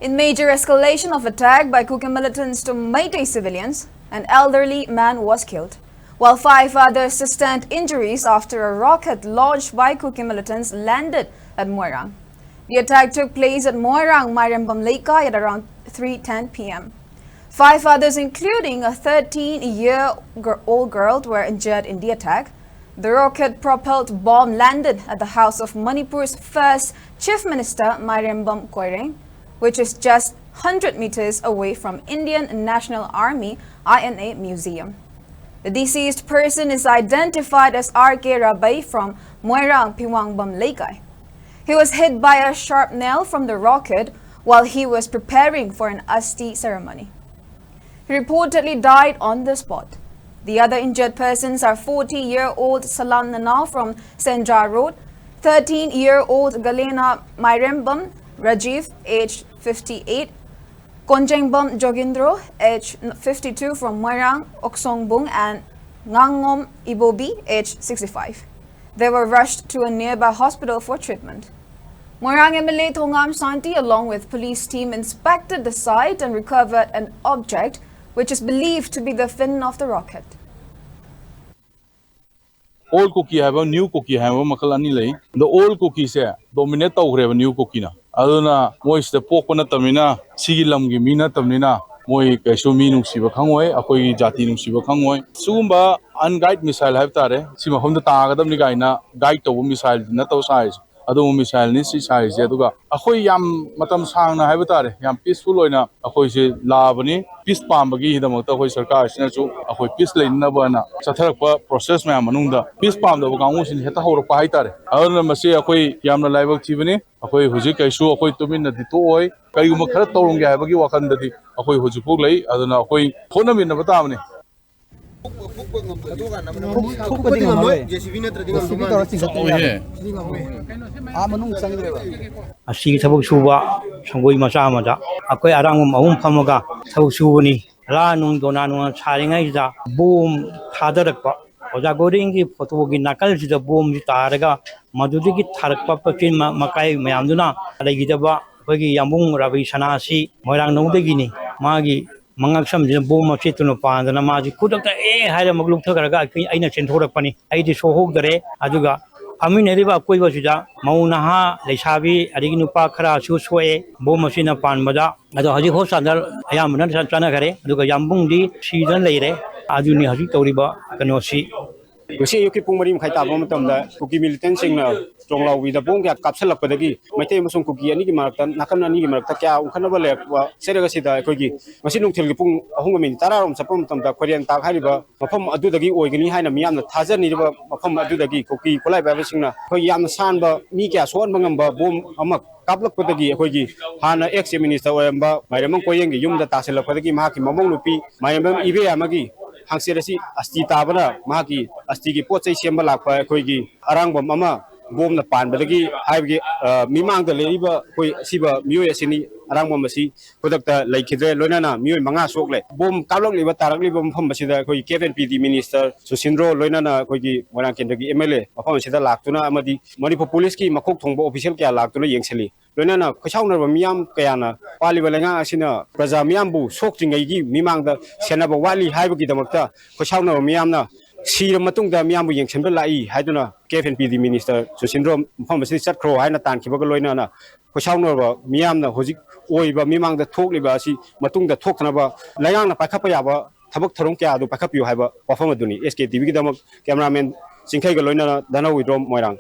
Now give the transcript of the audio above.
In major escalation of attack by Kuki militants to Meitei civilians, an elderly man was killed, while 5 others sustained injuries after a rocket launched by Kuki militants landed at Moirang. The attack took place at Moirang, Marembam at around 3:10 p.m. 5 others, including a 13-year-old girl, were injured in the attack. The rocket-propelled bomb landed at the house of Manipur's first Chief Minister, Moirang, which is just 100 meters away from Indian National Army INA Museum. The deceased person is identified as R.K. Rabay from Moirang, Piwangbam Laikai. He was hit by a sharp nail from the rocket while he was preparing for an Asti ceremony. He reportedly died on the spot. The other injured persons are 40-year-old Salam Nanal from Senja Road, 13-year-old Galena Mairembam Rajiv, age 58, Konjengbam Jogindro, age 52 from Moirang, Oksongbung, and Ngangom Ibobi, age 65. They were rushed to a nearby hospital for treatment. Moirang MLA Thongam Santi, along with police team, inspected the site and recovered an object which is believed to be the fin of the rocket. Old Kuki have a new Kuki have a Makalani lay. The old Kuki say dominate over new Kukina. Aduna moist the Pokona Tamina, Sigilam Gimina Tamina, Moi Kasuminu Sivakangway, Akoi Jatinu Sivakangway. Sumba unguided missile have tare, Sima Honda Tagadam Nigaina, guide to missile, NATO size. Adu missile ni size yaduga akhoi yam matam sangna haibutare yam peaceful oina akhoi se labani peace pambagi hidamata akhoi sarkar sina chu akhoi peace leina bana chatharakpa process ma manungda peace pam da gangu sin heta horpa haitare aduna mase akhoi yamna laibak thibani akhoi huji kaisu akhoi tumin na ditu oi kaiguma khara torunge haibagi wakan dadi akhoi huji puk lei aduna akhoi khona min na batamani Asi sabuk suba sanggoi masa masa aku arang mahum pamaga sabuk subani la nung dona nung saringai ja boom thadarak pa oja goring ki photo gi nakal ji da boom ji taraga madudi ki tharak pa pin makai mayam duna lagi jaba kogi yambung rabi sanasi moirang nong de gini magi Mangaksam jina bom chitunu pandana maji kudakta haira magluk thakaraga aina chenthorapani aidi sohog dare aduga amin eriba koiba sida maunaha leisabi adigi nupa khara su soe bom masina panbada ado haji hospital ayamna chana gare aduga yambung di season leire aduni haji toriba kanosi Kusi yuki pungmari mkhai ta bom tamda Kuki Militants singna stronglaw with the bong ya kapsal padagi maite musung Kuki ani ki marakta nakam ani ki marakta kya ukhana le serega sida kogi masinung thil gi pung ahung min tararom sapam tamda korean ta khaliba mafam adu dagi oigani haina miyamna thajani ba mafam adu dagi Kuki kolai ba singna koi yamna sanba mi kya son bangamba bom amak kaplak padagi kogi hana ex minister oyamba mairamang koyeng gi yumda taselak padagi ma ki mamong lupi mairam ibe amagi Hangsirasi asti tabana maki asti ki pot sai semba lakpa koi gi arangbom ama bom na pan badagi haibgi mimang da leiba koi siba miyoi asini arangbom masi kodakta laikhidre loinana miyoi manga sokle bom kalok liba tarak liba mpham basida koi KNPD minister Susindro loinana koi gi Moirang kendagi MLA mpham sida laktuna amadi Manipur police ki makok thongba official kya laktuna yengseli loinana khosauna miyam kayana pali balenga asina praja miyambu sokjingai gi mimang da senaba wali haibgi damakta khosauna miyamna Sira matung da miyambu yengsenba lai haiduna KNPD minister Susindro mpham basi chatkro haina tankiba loina na khosauna ba miyamna hojik oiba mimang da thokliba asi matung da thoknaba layang na pakhapa yaba thabak tharong kya du pakhapiu haiba wafam aduni SKTV ki damak cameraman Singkhai ga loina dana widrom Moirang